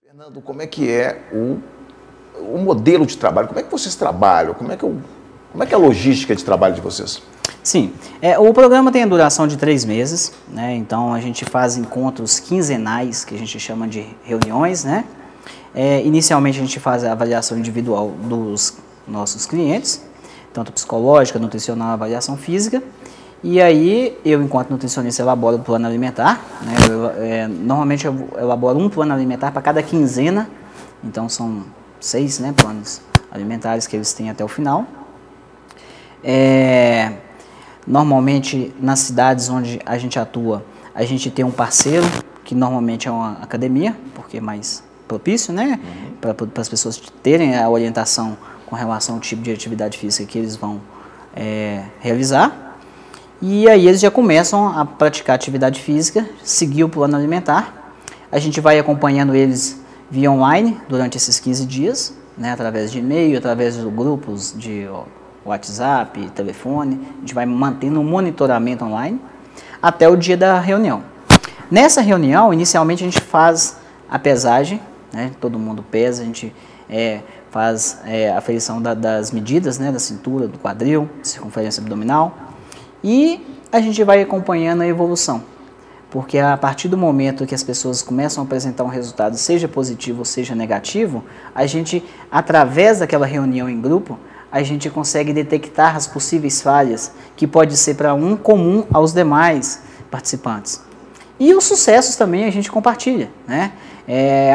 Fernando, como é que é o modelo de trabalho? Como é que vocês trabalham? Como é que é a logística de trabalho de vocês? Sim, o programa tem a duração de 3 meses, né? Então a gente faz encontros quinzenais, que a gente chama de reuniões, né? Inicialmente a gente faz a avaliação individual dos nossos clientes, tanto psicológica, nutricional, avaliação física. E aí eu, enquanto nutricionista, elaboro um plano alimentar, né? Normalmente eu elaboro um plano alimentar para cada quinzena, então são 6, né, planos alimentares que eles têm até o final. Normalmente nas cidades onde a gente atua, a gente tem um parceiro, que normalmente é uma academia, porque é mais propício, né, para as pessoas terem a orientação com relação ao tipo de atividade física que eles vão realizar. E aí eles já começam a praticar atividade física, seguir o plano alimentar. A gente vai acompanhando eles via online durante esses 15 dias, né, através de e-mail, através de grupos de WhatsApp, telefone. A gente vai mantendo um monitoramento online até o dia da reunião. Nessa reunião, inicialmente a gente faz a pesagem, né, todo mundo pesa, a gente faz a aferição das medidas, né, da cintura, do quadril, circunferência abdominal. E a gente vai acompanhando a evolução, porque a partir do momento que as pessoas começam a apresentar um resultado, seja positivo ou seja negativo, a gente, através daquela reunião em grupo, a gente consegue detectar as possíveis falhas, que pode ser para um comum aos demais participantes. E os sucessos também a gente compartilha, né?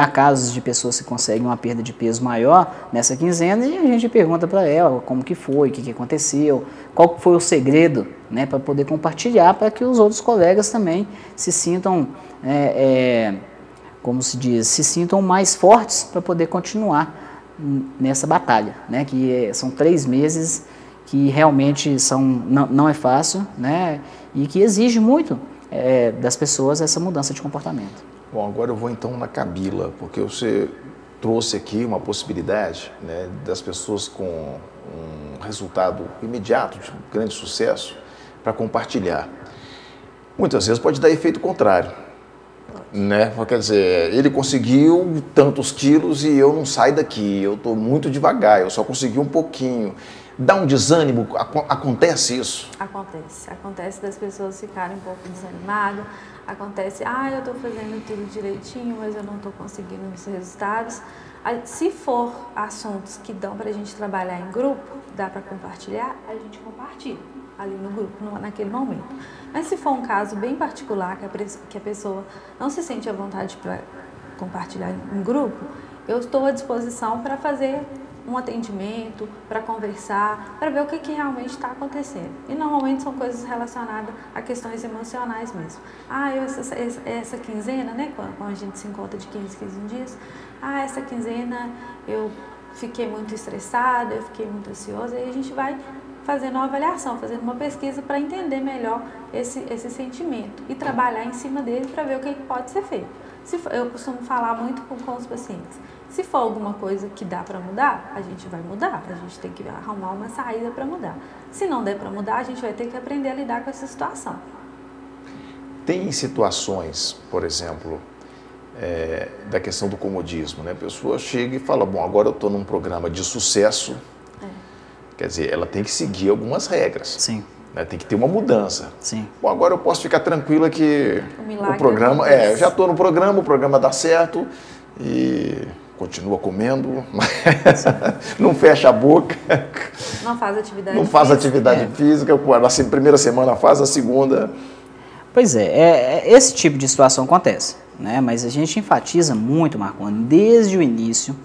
Há casos de pessoas que conseguem uma perda de peso maior nessa quinzena e a gente pergunta para ela como que foi, o que aconteceu, qual foi o segredo, né, para poder compartilhar, para que os outros colegas também se sintam, como se diz, se sintam mais fortes para poder continuar nessa batalha, né, que são 3 meses que realmente não é fácil, né, e que exige muito das pessoas essa mudança de comportamento. Bom, agora eu vou então na Camila, porque você trouxe aqui uma possibilidade, né, das pessoas com um resultado imediato, de grande sucesso, para compartilhar. Muitas vezes pode dar efeito contrário, né? Quer dizer, ele conseguiu tantos quilos e eu não saio daqui, eu estou muito devagar, eu só consegui um pouquinho. Dá um desânimo? Acontece isso? Acontece das pessoas ficarem um pouco desanimadas, acontece, eu estou fazendo tudo direitinho, mas eu não estou conseguindo os resultados. Se for assuntos que dão para a gente trabalhar em grupo, dá para compartilhar, a gente compartilha ali no grupo, naquele momento. Mas se for um caso bem particular, que a pessoa não se sente à vontade para compartilhar em grupo, eu estou à disposição para fazer um atendimento, para conversar, para ver o que realmente está acontecendo. E normalmente são coisas relacionadas a questões emocionais mesmo. Essa quinzena, né, quando a gente se encontra de 15 dias, essa quinzena eu fiquei muito estressada, eu fiquei muito ansiosa, e a gente vai fazendo uma avaliação, fazendo uma pesquisa para entender melhor esse sentimento e trabalhar em cima dele para ver o que pode ser feito. Eu costumo falar muito com os pacientes. Se for alguma coisa que dá para mudar, a gente vai mudar. A gente tem que arrumar uma saída para mudar. Se não der para mudar, a gente vai ter que aprender a lidar com essa situação. Tem situações, por exemplo, da questão do comodismo, né? A pessoa chega e fala, bom, agora eu estou num programa de sucesso. Quer dizer, ela tem que seguir algumas regras. Sim. Né? Tem que ter uma mudança. Sim. Bom, agora eu posso ficar tranquila que o programa... eu já estou no programa, o programa dá certo e continua comendo, não fecha a boca. Não faz atividade Não faz atividade física. Na primeira semana faz, a segunda... Pois esse tipo de situação acontece, né? Mas a gente enfatiza muito, Marconi, desde o início,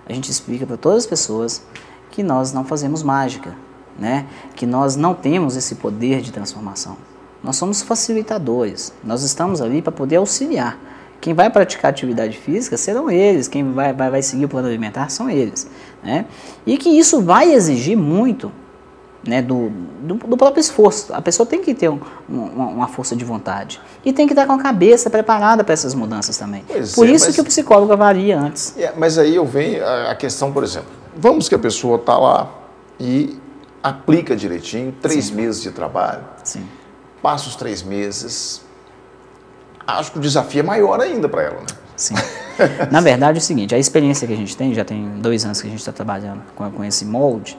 a gente explica para todas as pessoas que nós não fazemos mágica, né? Que nós não temos esse poder de transformação. Nós somos facilitadores, nós estamos ali para poder auxiliar. Quem vai praticar atividade física serão eles, quem vai seguir o plano alimentar são eles, né? E que isso vai exigir muito, né, do próprio esforço. A pessoa tem que ter uma força de vontade e tem que estar com a cabeça preparada para essas mudanças também. Por isso que o psicólogo avalia antes. Mas aí vem a questão, por exemplo, vamos que a pessoa está lá e aplica direitinho, 3 meses de trabalho, Sim. Passa os 3 meses, acho que o desafio é maior ainda para ela, né? Sim. Na verdade é o seguinte, a experiência que a gente tem, já tem 2 anos que a gente está trabalhando com esse molde,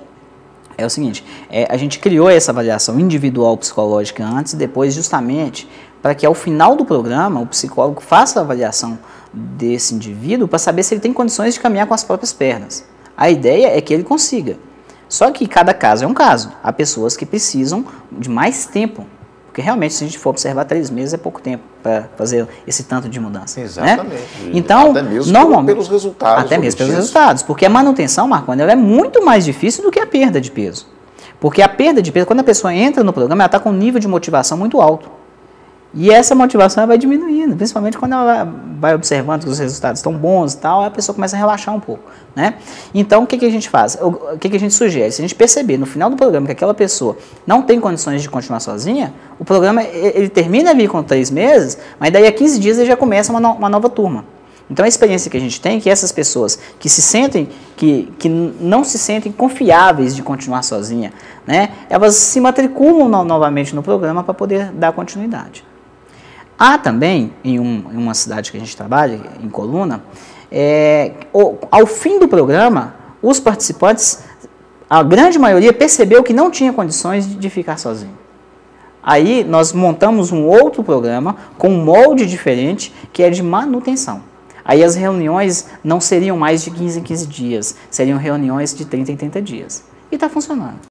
é o seguinte, a gente criou essa avaliação individual psicológica antes e depois justamente para que ao final do programa o psicólogo faça a avaliação desse indivíduo para saber se ele tem condições de caminhar com as próprias pernas. A ideia é que ele consiga. Só que cada caso é um caso. Há pessoas que precisam de mais tempo. Porque realmente, se a gente for observar, 3 meses é pouco tempo para fazer esse tanto de mudança. Exatamente. Né? Então, até mesmo normalmente, pelos resultados. Até mesmo pelos resultados. Porque a manutenção, Marconi, ela é muito mais difícil do que a perda de peso. Porque a perda de peso, quando a pessoa entra no programa, ela está com um nível de motivação muito alto. E essa motivação vai diminuindo, principalmente quando ela vai observando que os resultados estão bons e tal, a pessoa começa a relaxar um pouco, né? Então, o que a gente faz? O que a gente sugere? Se a gente perceber no final do programa que aquela pessoa não tem condições de continuar sozinha, o programa ele termina ali com 3 meses, mas daí a 15 dias ele já começa uma nova turma. Então, a experiência que a gente tem é que essas pessoas que se sentem, que não se sentem confiáveis de continuar sozinha, né? Elas se matriculam novamente no programa para poder dar continuidade. Há também, em uma cidade que a gente trabalha, em Coluna, ao fim do programa, os participantes, a grande maioria percebeu que não tinha condições de ficar sozinho. Aí nós montamos um outro programa com um molde diferente, que é de manutenção. Aí as reuniões não seriam mais de 15 em 15 dias, seriam reuniões de 30 em 30 dias. E está funcionando.